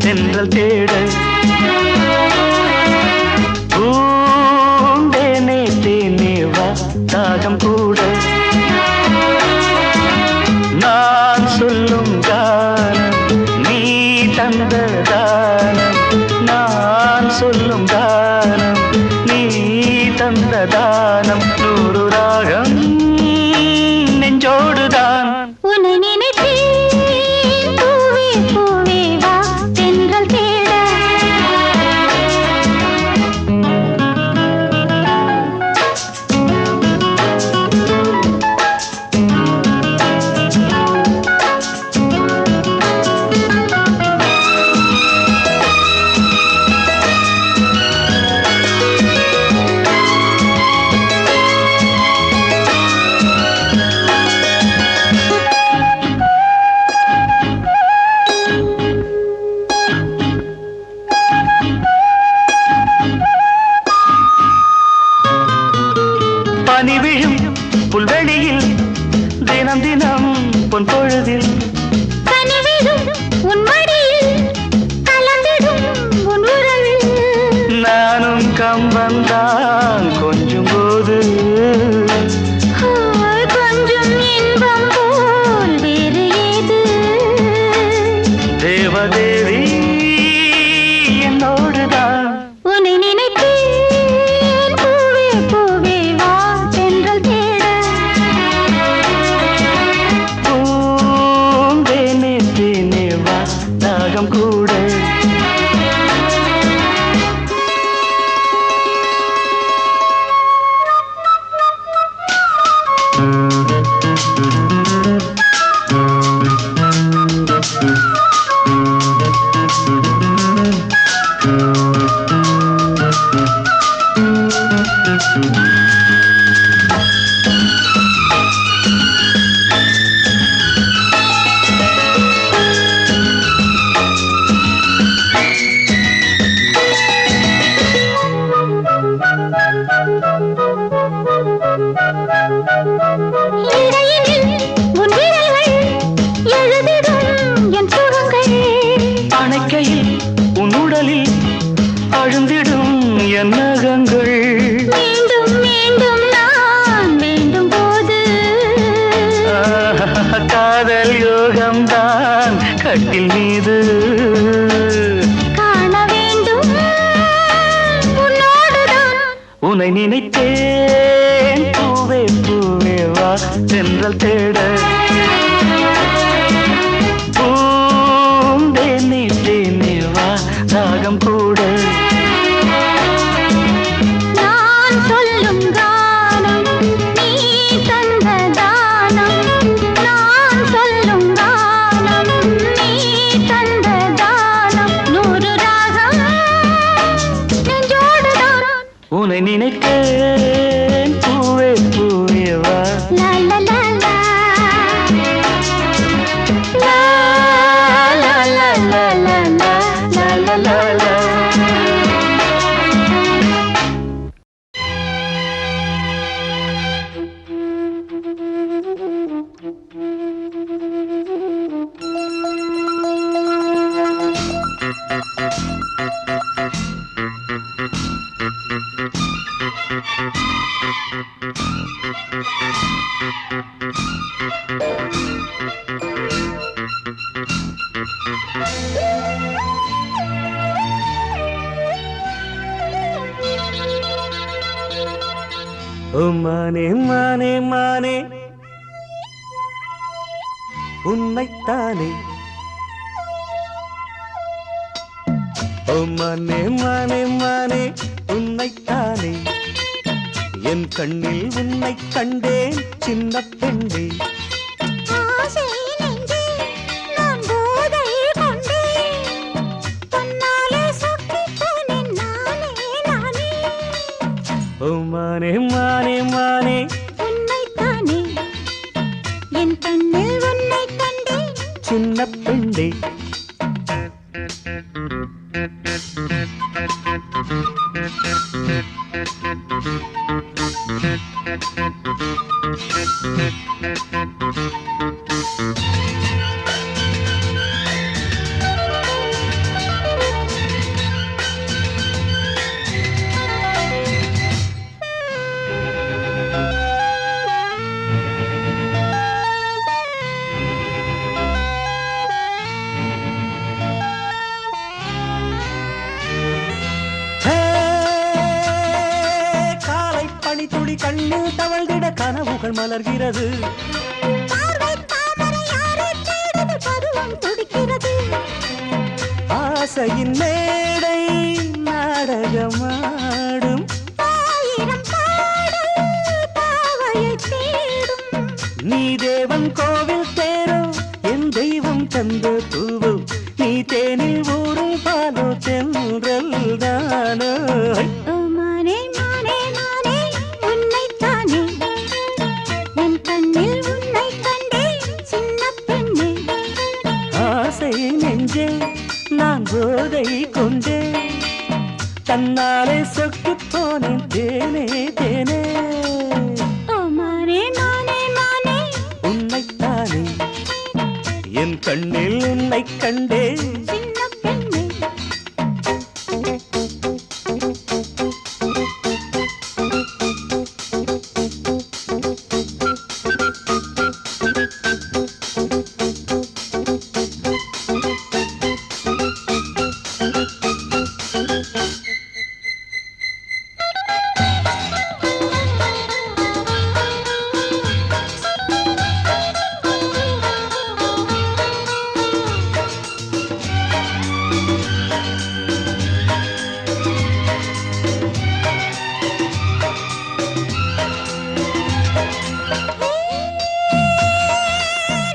தென்றல் தேட பூந்தேனே தேனே வா தாகம் கூட நான் சொல்லும் கானம் நீ தந்த தானம் நான் சொல்லும் கானம் நீ தந்த தானம் நூறு ராகம் நெஞ்சோடுதான் உன்னை நினைத்தேன் பூவே பூவே வா தென்றல் தேட பனி விழும் புல்வெளியில் தினம் தினம் பொன் பொழுதில் கனிவிடும் உன் மடியில் கலந்திடும் உன் உறவில் நானும் கம்பந்தான் கொஞ்சம் போது கொஞ்சம் இன்பம் போல் வேறு ஏது தேவதேவி என்னோடுதான் உன்னை நினைத்தேன் பூவே பூவே வா தென்றல் தேட பூந்தேனே தேனே வா தாகம் கூட இடையினில் உன் விரல்கள் எழுதிடும் என் சுகங்கள் அணைக்கையில் உன் உடலில் அழுந்திடும் என் நகங்கள் மீண்டும் மீண்டும் நான் வேண்டும் போது காதல் யோகம்தான் கட்டில் மீது காண வேண்டும் உன்னோடுதான் உன்னை நினைத்தேன் பூவே பூவே வா தென்றல் தேட பூந்தேனே தேனே வா தாகம் கூட நான் சொல்லும் கானம் நீ தந்த தானம் நான் சொல்லும் கானம் நீ தந்த தானம் நூறு ராகம் நெஞ்சோடுதான் உன்னை நினைத்தேன் பூவே பூவே வா லா லா லா லா லா லா லா லா லா லா லா லா. ஓ மானே மானே மானே உன்னைத்தானே ஓ மானே மானே மானே உன்னைத்தானே என் கண்ணில் உன்னை கண்டேன் சின்ன பெண்ணே ஆசை நெஞ்சில் நான் போதை கொண்டேன் தன்னாலே சொக்கிப் போனேன் நானே நானே ஓ மானே மானே மானே உன்னைத்தானே என் கண்ணில் உன்னை கண்டேன் சின்ன பெண்ணே பூக்கள் மலர்கிறது. பார்வை தாமரை யாரை தேடுது பருவம் துடிக்கிறது. ஆசையின் மேடை நாடகமாடும். ஆயிரம் பாடல் பாவையை தேடும். நீ தேவன் கோவில் தேரோ என் தெய்வம் தந்த பூவோ நீ தேனில் ஊரும் பாலோ தென்றல் தானோ. ஓ மானே மானே மானே உன்னைத்தானே என் கண்ணில் உன்னை கண்டேன் சின்ன பெண்ணே. ஆசை நெஞ்சே நான் போதை கொண்டே தன்னாலே சொக்கிப் போனேன் தேனே தேனே. ஓ மானே மானே மானே உன்னைத்தானே என் கண்ணில் உன்னை கண்டேன் சின்ன பெண்ணே.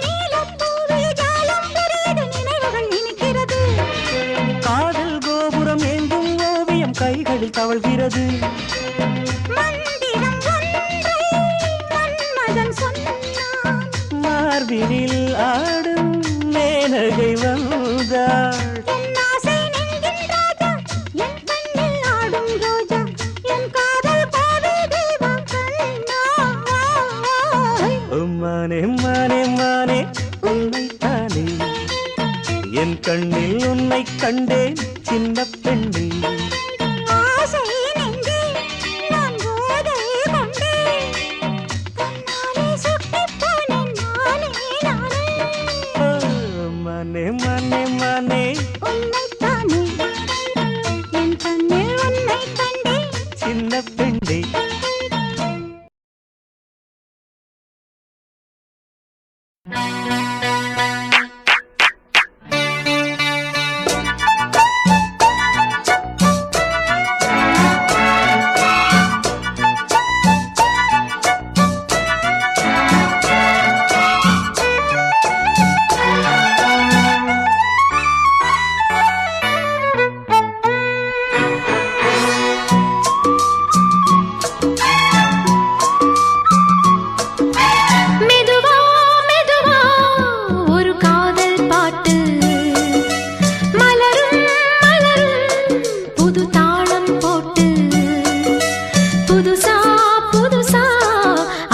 நீலப்பூவில் ஜாலம் புரியுது நினைவுகள் இனிக்கிறது. காதல் கோபுரம் எங்கும் ஓவியம் கைகளில் தவழ்கிறது. மந்திரம் ஒன்றை மன்மதன் சொன்னான். மார்பினில் ஆடும் மேனகை வந்தாள். என் ஆசை நெஞ்சின் ராஜா என் கண்ணில் ஆடும் ரோஜா என் காதல் கோவில் தெய்வம் கண்ணாய். மானே மானே மானே உன்னைத்தானே என் கண்ணில் உன்னை கண்டேன் சின்ன பெண்ணே. ஆசை நெஞ்சே நான் போதை கொண்டேன். கண்ணாலே சுட்டிப் போனேன் நானே நானே. மானே மானே மானே உன்னைத்தானே என் கண்ணில் உன்னை கண்டேன். சின்ன பெண்ணே. மெதுவா மெதுவா ஒரு காதல் பாட்டு மலரும் மலரும் புது தாளம் போட்டு புதுசா புதுசா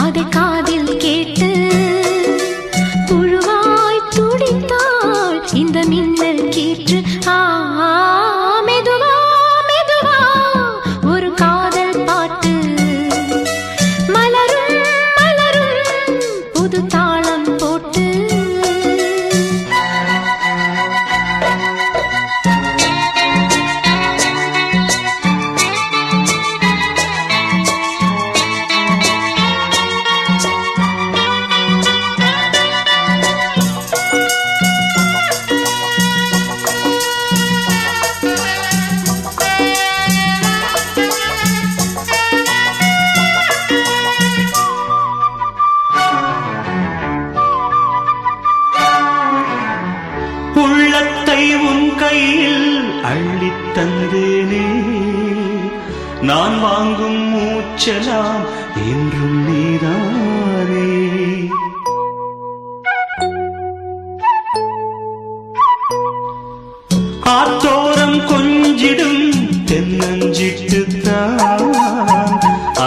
அதை காதில் கேட்டு புழுவாய் துடித்தாள் இந்த மின்னல் கீற்று. மெதுவா மெதுவா ஒரு காதல் பாட்டு மலரும் மலரும் புது தாளம் போட்டு. உள்ளத்தை உன் கையில் அள்ளித் தந்தேனே நான் வாங்கும் மூச்சலாம் என்றும் நீதானே. ஆத்தோரம் கொஞ்சிடும் தென்னஞ்சிட்டுத்தான்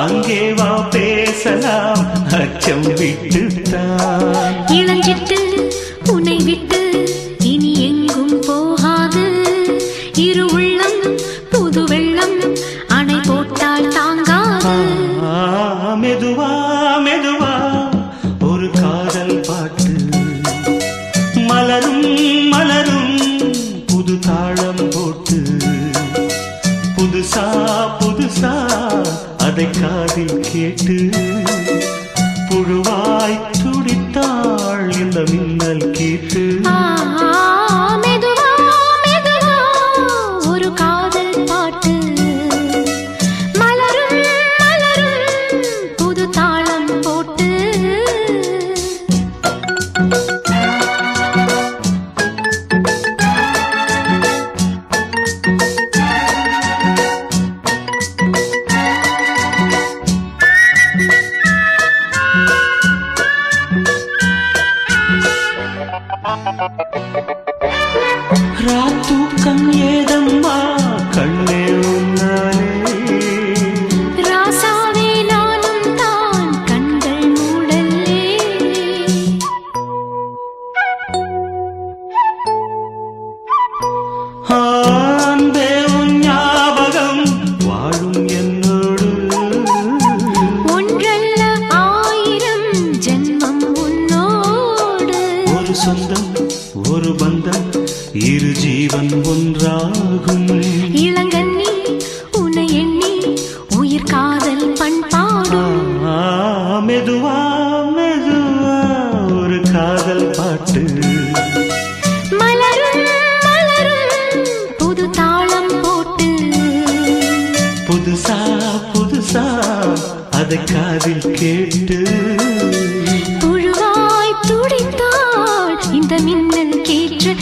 அங்கே வா பேசலாம் அச்சம் விட்டுத்தான். இளஞ்சிட்டு உன்னை விட்டு இனி எங்கும் போகாது. இரு உள்ளம் புது வெள்ளம் அணை போட்டால் தாங்காது. மெதுவா மெதுவா ஒரு காதல் பாட்டு மலரும் மலரும் புது தாளம் போட்டு புதுசா புதுசா அதை காதில் கேட்டு இந்த மின்னல் கீற்று மெதுவா மெதுவா ஒரு காதல் பாட்டு மலரும் மலரும் புது தாளம் போட்டு ராத்தூக்கம் ஏதம்மா கண்ணே உன்னாலே ராசாவே நானும் தான் கண்கள் மூடல்லே அன்பே உன் ஞாபகம் வாழும் என்னோடு ஒன்றல்ல ஆயிரம் ஜென்மம் உன்னோடு ஒரு சொந்தம் ஒரு பந்தம் இரு ஜீவன் ஒன்றாகும் இளங்கண்ணி உன்னை எண்ணி உயிர் காதல் பண்பாடும் மெதுவா மெதுவா ஒரு காதல் பாட்டு மலரும் மலரும் புது தாளம் போட்டு புதுசா புதுசா அதை காதில் கேட்டு புழுவாய் துடித்தாள் இந்த மின்னல் கீற்று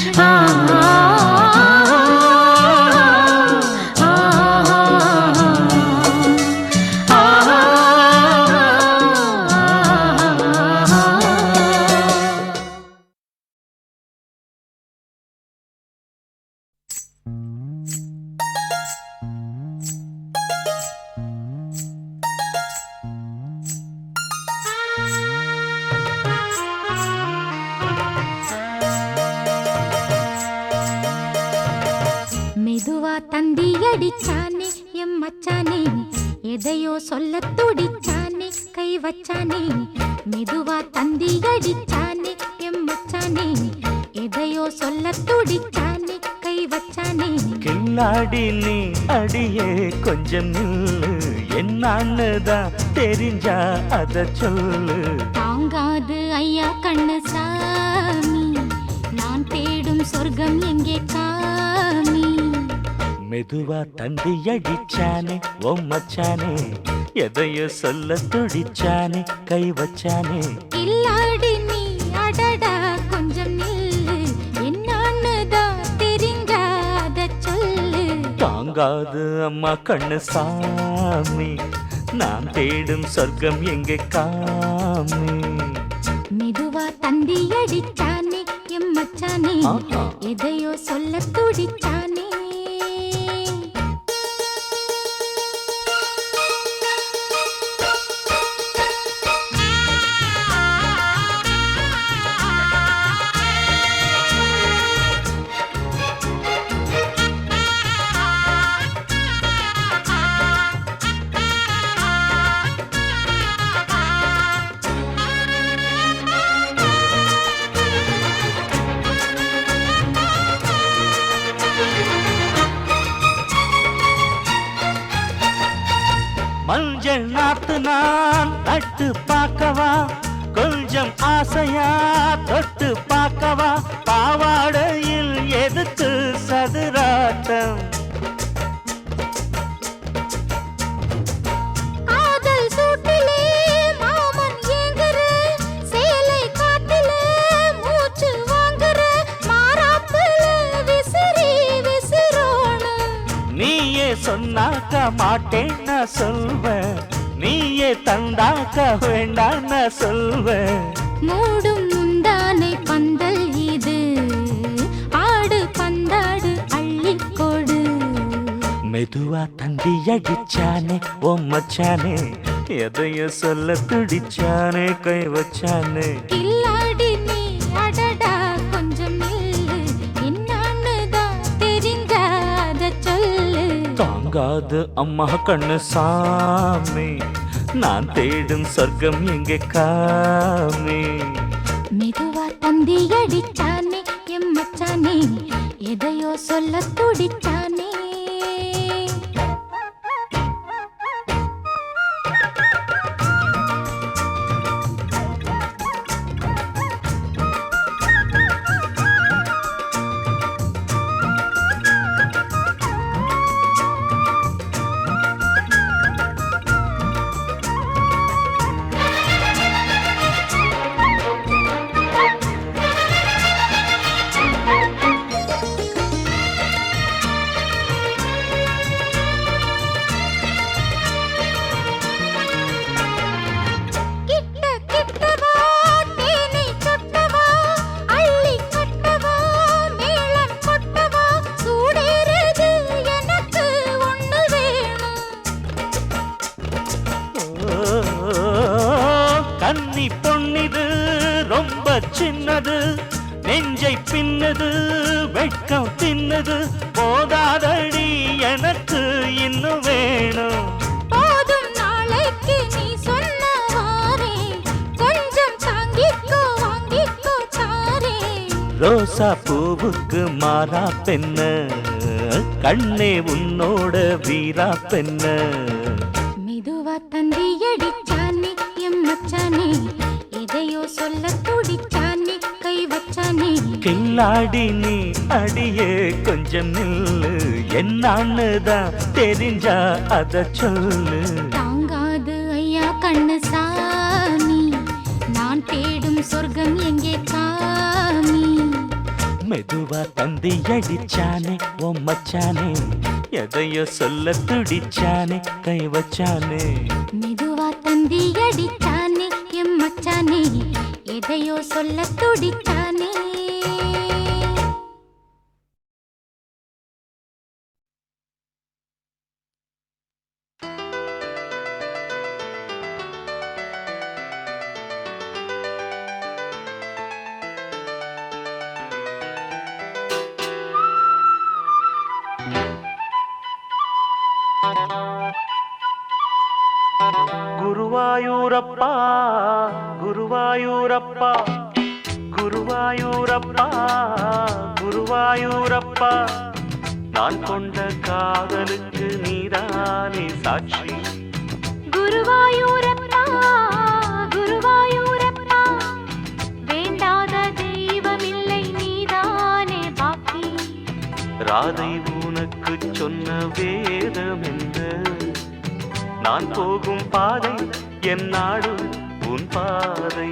மெதுவா தந்தி அடிச்சானே எம் மச்சானே எதையோ சொல்ல துடிச்சானே கை வச்சானே மெதுவா தந்தி அடிச்சானே எம் மச்சானே எதையோ சொல்ல துடிச்சானே கை வச்சானே கில்லாடி நீ அடியே கொஞ்சம் நில்லு என்னான்னுதான் தெரிஞ்சா அத சொல்லு தாங்காது ஐயா கண்ணு சாமி நான் தேடும் சொர்க்கம் எங்கே காமி மெதுவா தந்தி அடிச்சானே ஓ மச்சானே எதையோ சொல்ல துடிச்சானே கை வச்சானே இல்லாடி நீ அடடா கொஞ்சம் நில்லு என்னான்னுதான் தெரிஞ்சாத சொல்லு தாங்காது அம்மா கண்ணு சாமி நான் தேடும் சொர்க்கம் எங்கே காமி மெதுவா தந்தி அடிச்சானே எம் மச்சானே ஆஹா. எதையோ சொல்ல துடிச்சானே மஞ்சள் நாத்து நான் நட்டு பார்க்கவா கொஞ்சம் ஆசையா தொட்டு பார்க்கவா பாவாடையில் எதுக்கு சதுராட்டம் காதல் சூட்டிலே மாமன் ஏங்குற சேலை காட்டிலே மூச்சு வாங்குற மாறாப்புல விசிறி விசிறோணும் நீயே சொன்னாக்க மாட்டேன் நான் சொல்வேன் நீயே தந்தாக்க வேண்டாம் நான் சொல்வேன் மூடும் முந்தானை பந்தல் இது ஆடு பந்தாடு அள்ளிக்கொடு மெதுவா தந்தி அடிச்சானே ஓ மச்சானே எதையோ சொல்ல துடிச்சானே கை வச்சானே கில்லாடி நீ அடடா கொஞ்சம் நில்லு என்னான்னுதான் தெரிஞ்சாத சொல்லு தாங்காது அம்மா கண்ணு சாமி நான் தேடும் சொர்க்கம் எங்கே காமி மெதுவா தந்தி அடிச்சானே எம் மச்சானே எதையோ சொல்ல துடிச்சானே நெஞ்சை பின்னது வெட்கம் தின்னது போதாதடி எனக்கு இன்னும் வேணும் போதும் நாளைக்கு நீ சொன்னவாறே கொஞ்சம் தாங்கிக்கோ வாங்கிக்கோ தாரே ரோசா பூவுக்கு மாறா பெண்ண கண்ணே உன்னோட வீரா பெண்ண மெதுவா தந்தி அடிச்சானே எம் மச்சானே எதையோ சொல்ல துடிச்சானே கை வச்சானே கில்லாடி நீ அடியே கொஞ்சம் நில்லு என்னான்னுதான் தெரிஞ்சா அத சொல்லு தாங்காது ஐயா கண்ணு சாமி நான் தேடும் சொர்க்கம் எங்கே காமி மெதுவா தந்தி அடிச்சானே ஓ மச்சானே எதையோ சொல்ல துடிச்சானே கை வச்சானே மெதுவா தந்தி அடிச்சானே எம் மச்சானே எதையோ சொல்ல துடிச்சானே குருவாயூரப்பா குருவாயூரப்பா குருவாயூரப்பா குருவாயூரப்பா நான் கொண்ட காதலுக்கு நீதானே சாட்சி குருவாயூரப்பா குருவாயூரப்பா வேண்டாத தெய்வமில்லை நீதானே பாக்கி ராதை உனக்கு சொன்ன வேதம் என்ன நான் போகும் பாதை என் நாடு உன் பாதை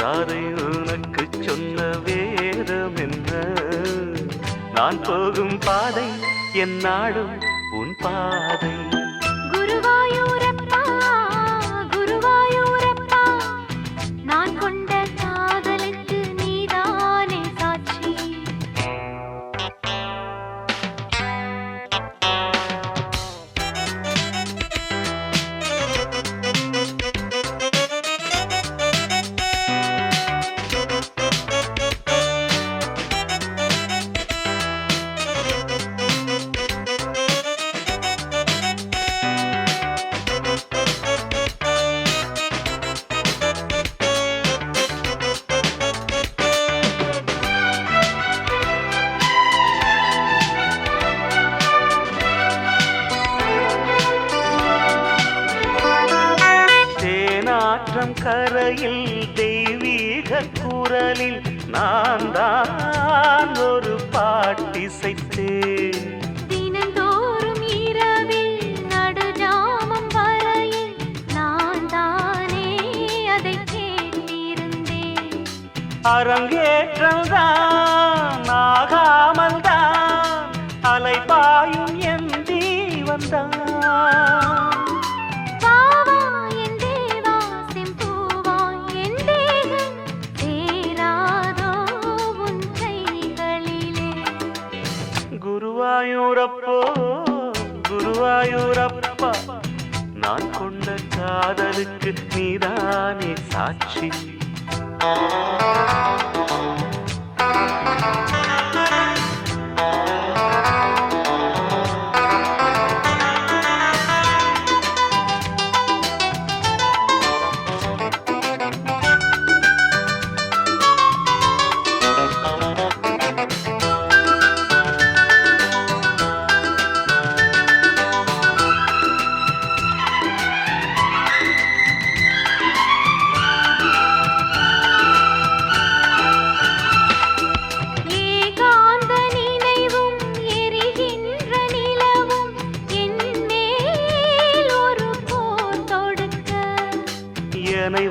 ராதை உனக்கு சொன்ன வேதம் என்ன நான் போகும் பாதை என் நாடு உன் பாதை குருவாயூரப்பா குருவாயூரப்பா நான் கொண்ட காதலுக்கு நீதானே சாட்சி கரையில் தெய்வீக குரலில் நான் தான் ஒரு பாட்டிசைத்தேன் தினந்தோறும் இரவில் நடுஜாமம் வரையில் நான் தானே அதை கேட்டிருந்தேன் அரங்கேற்றம் தான் ஆகாமல் தான் அலைபாயும் என் ஜீவன்தான் குருவாயூரப்போ குருவாயூரப்பா நான் கொண்ட காதலுக்கு நீதானே சாட்சி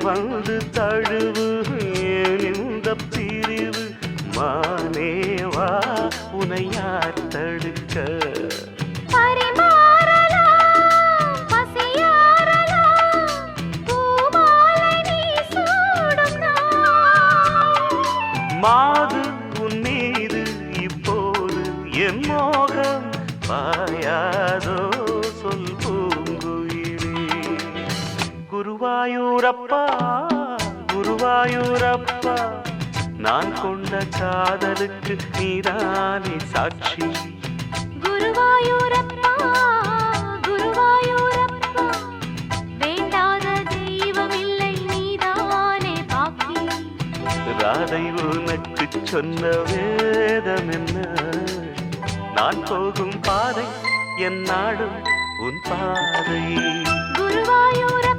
வந்து தழுவு இந்த பிரிவு மானேவா உனை யார் தடுக்க மாது உன் மீது இப்போது என் மோகம் பாயாதோ சொல் பூங்குயிலே குருவாயூரப்பா குருவாயூரப்பா நான் கொண்ட காதலுக்கு நீதானே சாட்சி. குருவாயூரப்பா குருவாயூரப்பா வேண்டாத தெய்வம் இல்லை நீதானே பாக்கி. ராதை உனக்கு சொன்ன வேதம் என்ன? நான் போகும் பாதை என் நாடும் உன் பாதை. குருவாயூரப்பா